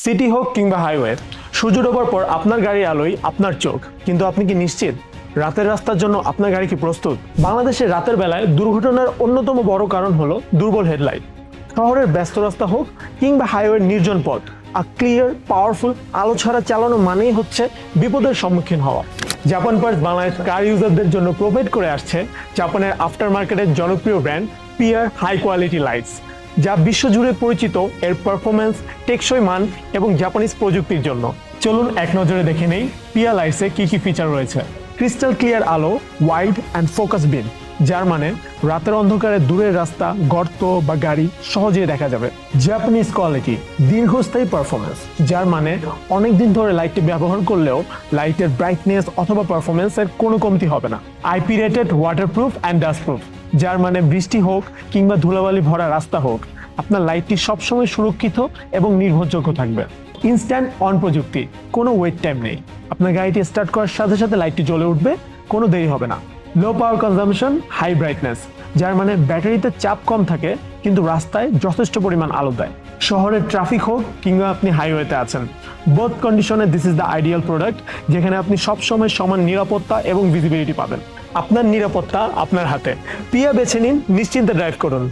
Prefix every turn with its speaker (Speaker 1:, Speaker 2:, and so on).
Speaker 1: City হোক কিংবা highway, সূর্য ডোবার পর আপনার গাড়ির আলোয় আপনার চোখ, কিন্তু আপনি কি নিশ্চিত রাতের রাস্তার জন্য আপনার গাড়ি কি প্রস্তুত? বাংলাদেশের রাতের বেলায় দুর্ঘটনার অন্যতম বড় কারণ হলো দুর্বল হেডলাইট। শহরের ব্যস্ত রাস্তা হোক কিংবা হাইওয়ের নির্জন পথ, আর ক্লিয়ার পাওয়ারফুল আলো ছাড়া চালানো মানেই হচ্ছে বিপদের সম্মুখীন হওয়া। জাপান পার্টস বাংলাদেশ কার ইউজারদের জন্য প্রোভাইড করে আসছে জাপানের আফটার মার্কেটের জনপ্রিয় brand PIAA high quality lights, যা বিশ্বজুড়ে পরিচিত এর পারফরমেন্স, টেকসই মান এবং জাপানিজ প্রযুক্তির জন্য। চলুন এক নজরে দেখে নেই পিয়া লাইটসে কি কি ফিচার রয়েছে। ক্রিস্টাল ক্লিয়ার আলো, ওয়াইড অ্যান্ড ফোকাস বিম, যার মানে রাতের অন্ধকারে দূরের রাস্তা, গর্ত বা গাড়ি সহজেই দেখা যাবে। জাপানিজ কোয়ালিটি, দীর্ঘস্থায়ী পারফরমেন্স, যার মানে অনেকদিন ধরে লাইটটি ব্যবহার করলেও লাইটের ব্রাইটনেস অথবা পারফরমেন্সের কোনো কমতি হবে না। IP rated waterproof and dustproof, যার মানে বৃষ্টি হোক কিংবা ধুলাবালি ভরা রাস্তা হোক, আপনার লাইটটি সবসময় সুরক্ষিত এবং নির্ভরযোগ্য থাকবে। ইনস্ট্যান্ট অন প্রযুক্তি, কোনো ওয়েট টাইম নেই, আপনার গাড়িটি স্টার্ট করার সাথে সাথে লাইটটি জ্বলে উঠবে, কোনো দেরি হবে না। লো পাওয়ার কনজাম্পশন, হাই ব্রাইটনেস, যার মানে ব্যাটারিতে চাপ কম থাকে কিন্তু রাস্তায় যথেষ্ট পরিমাণ আলো দেয়। শহরের ট্রাফিক হোক কিংবা আপনি হাইওয়েতে আছেন, বোথ কন্ডিশনে this is the ideal product, যেখানে আপনি সবসময় সমান নিরাপত্তা এবং ভিজিবিলিটি পাবেন। আপনার নিরাপত্তা আপনার হাতে, পিয়া বেছে নিন, নিশ্চিন্তে ড্রাইভ করুন।